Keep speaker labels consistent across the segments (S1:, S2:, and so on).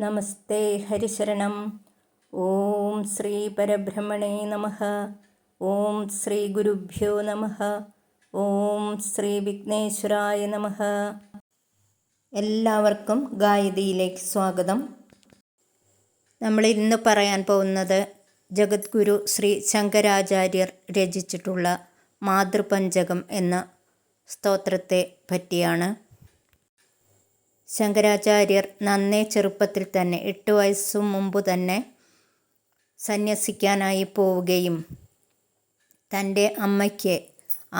S1: നമസ്തേ ഹരിശരണം. ഓം ശ്രീ പരബ്രഹ്മണേ നമഃ. ഓം ശ്രീ ഗുരുഭ്യോ നമഃ. ഓം ശ്രീ വിഘ്നേശ്വരായ നമഃ. എല്ലാവർക്കും ഗായതിയിലേക്ക് സ്വാഗതം. നമ്മൾ ഇന്ന് പറയാൻ പോകുന്നത് ജഗദ്ഗുരു ശ്രീ ശങ്കരാചാര്യർ രചിച്ചിട്ടുള്ള മാതൃപഞ്ചകം എന്ന സ്തോത്രത്തെ പറ്റിയാണ്. ശങ്കരാചാര്യർ നന്നേ ചെറുപ്പത്തിൽ തന്നെ 8 വയസ്സു മുമ്പ് തന്നെ സന്യസിക്കാനായി പോവുകയും തൻ്റെ അമ്മയ്ക്ക്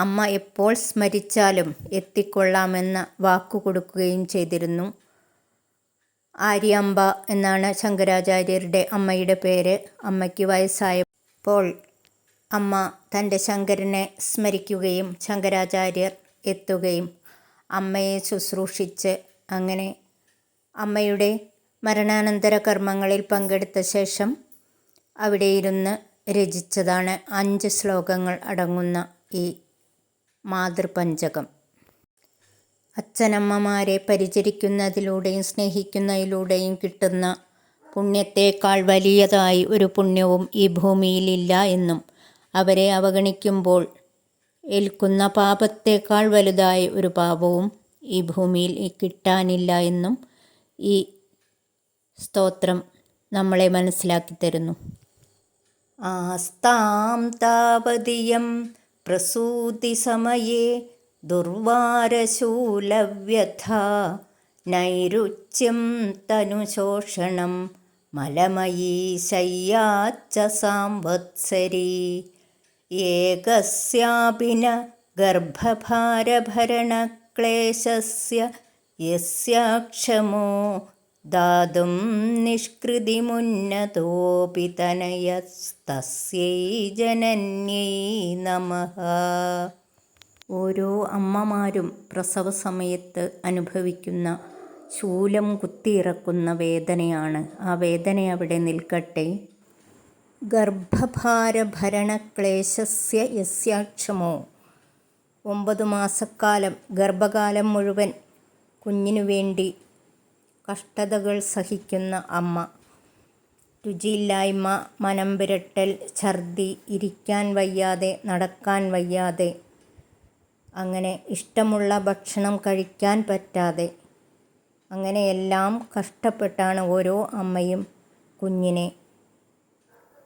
S1: അമ്മ എപ്പോൾ സ്മരിച്ചാലും എത്തിക്കൊള്ളാമെന്ന വാക്കു കൊടുക്കുകയും ചെയ്തിരുന്നു. ആര്യാമ്പ എന്നാണ് ശങ്കരാചാര്യരുടെ അമ്മയുടെ പേര്. അമ്മയ്ക്ക് വയസ്സായപ്പോൾ അമ്മ തൻ്റെ ശങ്കരനെ സ്മരിക്കുകയും ശങ്കരാചാര്യർ എത്തുകയും അമ്മയെ ശുശ്രൂഷിച്ച് അങ്ങനെ അമ്മയുടെ മരണാനന്തര കർമ്മങ്ങളിൽ പങ്കെടുത്ത ശേഷം അവിടെ ഇരുന്ന് രചിച്ചതാണ് 5 ശ്ലോകങ്ങൾ അടങ്ങുന്ന ഈ മാതൃപഞ്ചകം. അച്ഛനമ്മമാരെ പരിചരിക്കുന്നതിലൂടെയും സ്നേഹിക്കുന്നതിലൂടെയും കിട്ടുന്ന പുണ്യത്തേക്കാൾ വലിയതായി ഒരു പുണ്യവും ഈ ഭൂമിയിലില്ല എന്നും അവരെ അവഗണിക്കുമ്പോൾ ഏൽക്കുന്ന പാപത്തേക്കാൾ വലുതായ ഒരു പാപവും ഈ ഭൂമിയിൽ കിട്ടാനില്ല എന്നും ഈ സ്തോത്രം നമ്മളെ മനസ്സിലാക്കി തരുന്നു. ആസ്താം താപതിയം പ്രസൂതി സമയേ ദുർവാരശൂലവ്യഥ നൈരുച്യം തനുശോഷണം മലമയീ ശയ്യാച്ച സാംവത്സരീ ഏകസ്യാപിന ഗർഭഭാരഭരണക്ലേശസ്യ യസ്യാക്ഷമോ ദാതും നിഷ്കൃതിമുന്നതോപി തനയസ്തസ്യൈ ജനന്യൈ നമഃ. ഓരോ അമ്മമാരും പ്രസവ സമയത്ത് അനുഭവിക്കുന്ന ശൂലം കുത്തിയിറക്കുന്ന വേദനയാണ്. ആ വേദന അവിടെ നിൽക്കട്ടെ. ഗർഭഭാരഭരണക്ലേശസ്യ യസ്യാക്ഷമോ, 9 മാസക്കാലം ഗർഭകാലം മുഴുവൻ കുഞ്ഞിനു വേണ്ടി കഷ്ടതകൾ സഹിക്കുന്ന അമ്മ, രുചിയില്ലായ്മ, മനം പുരട്ടൽ, ഛർദി, ഇരിക്കാൻ വയ്യാതെ നടക്കാൻ വയ്യാതെ, അങ്ങനെ ഇഷ്ടമുള്ള ഭക്ഷണം കഴിക്കാൻ പറ്റാതെ, അങ്ങനെയെല്ലാം കഷ്ടപ്പെട്ടാണ് ഓരോ അമ്മയും കുഞ്ഞിനെ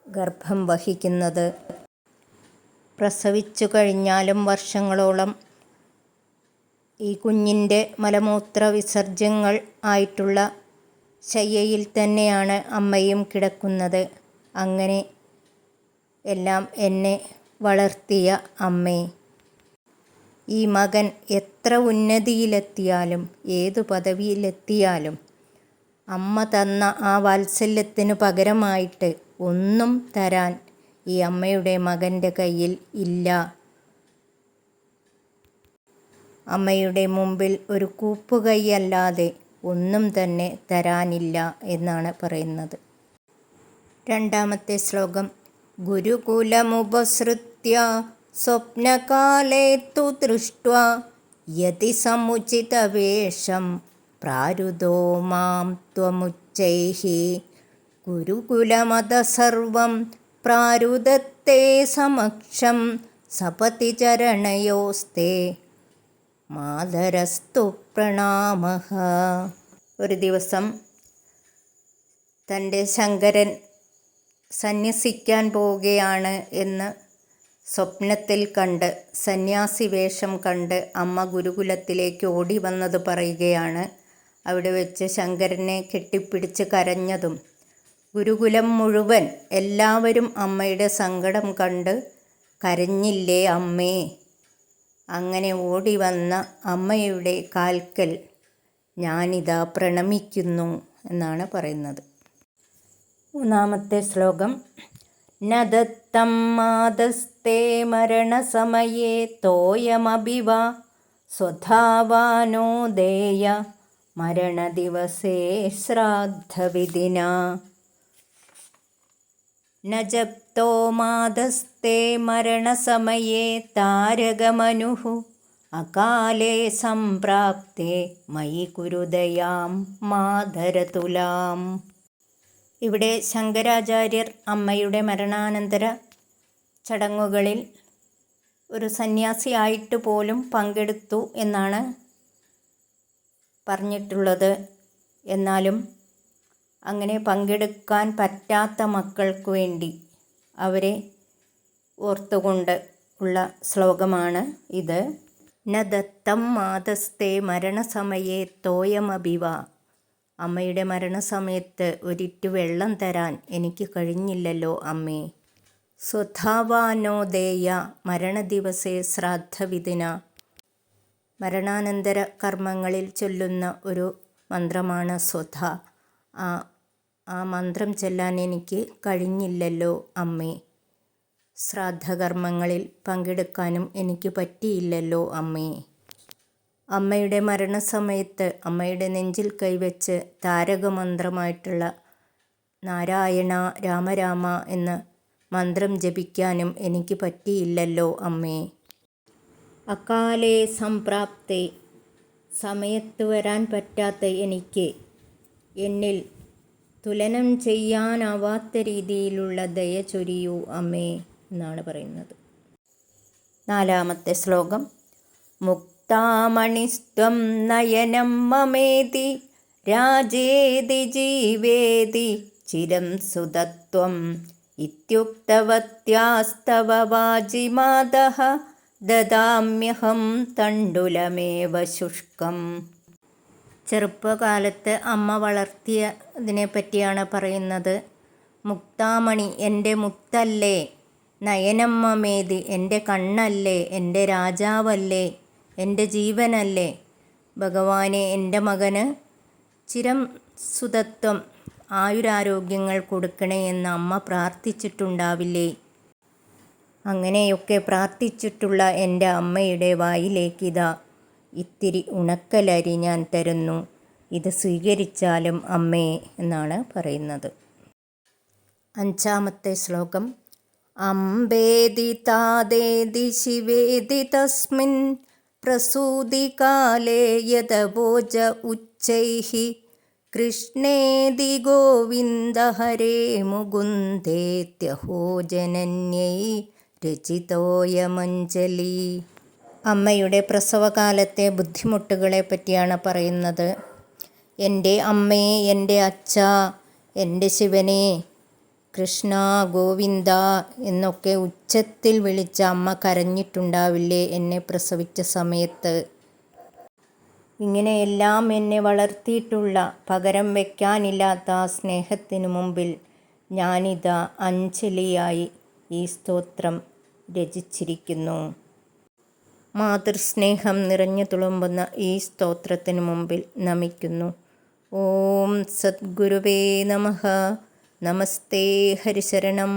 S1: ഗർഭം വഹിക്കുന്നത്. പ്രസവിച്ചു കഴിഞ്ഞാലും വർഷങ്ങളോളം ഈ കുഞ്ഞിൻ്റെ മലമൂത്ര വിസർജ്യങ്ങൾ ആയിട്ടുള്ള ശയ്യയിൽ തന്നെയാണ് അമ്മയും കിടക്കുന്നത്. അങ്ങനെ എല്ലാം എന്നെ വളർത്തിയ അമ്മേ, ഈ മകൻ എത്ര ഉന്നതിയിലെത്തിയാലും ഏതു പദവിയിലെത്തിയാലും അമ്മ തന്ന ആ വാത്സല്യത്തിനു പകരമായിട്ട് ഒന്നും തരാൻ ഈ അമ്മയുടെ മകൻ്റെ കയ്യിൽ ഇല്ല. അമ്മയുടെ മുമ്പിൽ ഒരു കൂപ്പുകൈയല്ലാതെ ഒന്നും തന്നെ തരാനില്ല എന്നാണ് പറയുന്നത്. 2ാമത്തെ ശ്ലോകം. ഗുരുകുലമുപസൃത്യ സ്വപ്നകാലേ തു ദൃഷ്ട്വാ യതി സമുചിതവേഷം പ്രാരുതോ മാം ത്വമുച്ചൈഃ ഗുരുകുലമതസർവം പ്രാരുദത്തേ സമക്ഷം സപതി ചരണയോസ്തേ മാതരസ്തു പ്രണാമഃ. ഒരു ദിവസം തൻ്റെ ശങ്കരൻ സന്യസിക്കാൻ പോവുകയാണ് എന്ന് സ്വപ്നത്തിൽ കണ്ട്, സന്യാസി വേഷം കണ്ട് അമ്മ ഗുരുകുലത്തിലേക്ക് ഓടി വന്നത് പറയുകയാണ്. അവിടെ വെച്ച് ശങ്കരനെ കെട്ടിപ്പിടിച്ച് കരഞ്ഞതും ഗുരുകുലം മുഴുവൻ എല്ലാവരും അമ്മയുടെ സങ്കടം കണ്ട് കരഞ്ഞില്ലേ അമ്മേ, അങ്ങനെ ഓടി വന്ന അമ്മയുടെ കാൽക്കൽ ഞാനിതാ പ്രണമിക്കുന്നു എന്നാണ് പറയുന്നത്. 3ാമത്തെ ശ്ലോകം. ന ദത്തം മാതസ്തേ മരണസമയേ തോയമഭിവ സ്വധാവാനോ ദേയ മരണദിവസേ ശ്രാദ്ധവിധിന ന ജപ്തോ മാതസ്തേ മരണസമയേ താരകമനുഃ അകാലേ സംപ്രാപ്തേ മയി കുരുദയാം മാതരതുലാം. ഇവിടെ ശങ്കരാചാര്യർ അമ്മയുടെ മരണാനന്തര ചടങ്ങുകളിൽ ഒരു സന്യാസിയായിട്ട് പോലും പങ്കെടുത്തു എന്നാണ് പറഞ്ഞിട്ടുള്ളത്. എന്നാലും അങ്ങനെ പങ്കെടുക്കാൻ പറ്റാത്ത മക്കൾക്ക് വേണ്ടി അവരെ ഓർത്തുകൊണ്ട് ഉള്ള ശ്ലോകമാണ് ഇത്. ന ദത്തം മാതസ്തേ മരണസമയേ തോയമഭിവ. അമ്മയുടെ മരണസമയത്ത് ഒരിറ്റു വെള്ളം തരാൻ എനിക്ക് കഴിഞ്ഞില്ലല്ലോ അമ്മേ. സ്വധാവാനോദേയ മരണദിവസേ ശ്രാദ്ധവിധിന. മരണാനന്തര കർമ്മങ്ങളിൽ ചൊല്ലുന്ന ഒരു മന്ത്രമാണ് സ്വധ. ആ മന്ത്രം ചൊല്ലാൻ എനിക്ക് കഴിഞ്ഞില്ലല്ലോ അമ്മേ. ശ്രാദ്ധകർമ്മങ്ങളിൽ പങ്കെടുക്കാനും എനിക്ക് പറ്റിയില്ലല്ലോ അമ്മേ. അമ്മയുടെ മരണസമയത്ത് അമ്മയുടെ നെഞ്ചിൽ കൈവച്ച് താരകമന്ത്രമായിട്ടുള്ള നാരായണ രാമരാമ എന്ന മന്ത്രം ജപിക്കാനും എനിക്ക് പറ്റിയില്ലല്ലോ അമ്മേ. അകാലേ സംപ്രാപ്തേ, സമയത്ത് വരാൻ പറ്റാത്ത എനിക്ക് എന്നിൽ തുലനം ചെയ്യാനാവാത്ത രീതിയിലുള്ള ദയ ചൊരിയൂ അമ്മേ എന്നാണ് പറയുന്നത്. 4-ാമത്തെ ശ്ലോകം. മുക്താമണിസ്ത്വം നയനം മമേതി രാജേതി ജീവേതി ചിരം സുതത്വം ഇത്യുക്തവത്യാസ്തവ വാജിമാതഃ ദദാമ്യഹം തണ്ടുലമേവ ശുഷ്കം. ചെറുപ്പകാലത്ത് അമ്മ വളർത്തിയതിനെ പറ്റിയാണ് പറയുന്നത്. മുക്താമണി, എൻ്റെ മുത്തല്ലേ. നയനം മമേതി, എൻ്റെ കണ്ണല്ലേ. എൻ്റെ രാജാവല്ലേ. എൻ്റെ ജീവനല്ലേ. ഭഗവാനെ, എൻ്റെ മകന് ചിരം സുതത്വം, ആയുരാരോഗ്യങ്ങൾ കൊടുക്കണേ എന്ന് അമ്മ പ്രാർത്ഥിച്ചിട്ടുണ്ടാവില്ലേ. അങ്ങനെയൊക്കെ പ്രാർത്ഥിച്ചിട്ടുള്ള എൻ്റെ അമ്മയുടെ വായിലേക്കിതാ ഇത്തിരി ഉണക്കലരി ഞാൻ തരുന്നു. ഇത് സ്വീകരിച്ചാലും അമ്മേ എന്നാണ് പറയുന്നത്. 5-ാമത്തെ ശ്ലോകം. അംബേതി താദേതി ശിവേതി തസ്മിൻ പ്രസൂതികാലേ യദവോജ ഉച്ചൈഃ കൃഷ്ണേതി ഗോവിന്ദ ഹരേ മുകുന്ദേത്യഹോ ജനന്യൈ രചിതോയമഞ്ജലി. അമ്മയുടെ പ്രസവകാലത്തെ ബുദ്ധിമുട്ടുകളെ പറ്റിയാണ് പറയുന്നത്. എൻ്റെ അമ്മേ, എൻ്റെ അച്ഛാ, എൻ്റെ ശിവനെ, കൃഷ്ണ, ഗോവിന്ദ എന്നൊക്കെ ഉച്ചത്തിൽ വിളിച്ച അമ്മ കരഞ്ഞിട്ടുണ്ടാവില്ലേ എന്നെ പ്രസവിച്ച സമയത്ത്. ഇങ്ങനെയെല്ലാം എന്നെ വളർത്തിയിട്ടുള്ള, പകരം വയ്ക്കാനില്ലാത്ത ആ സ്നേഹത്തിനു മുമ്പിൽ ഞാനിതാ അഞ്ജലിയായി ഈ സ്തോത്രം രചിച്ചിരിക്കുന്നു. മാതൃസ്നേഹം നിറഞ്ഞു തുളുമ്പുന്ന ഈ സ്തോത്രത്തിനു മുമ്പിൽ നമിക്കുന്നു. ഓം സദ്ഗുരുവേ നമഃ. നമസ്തേ ഹരിശരണം.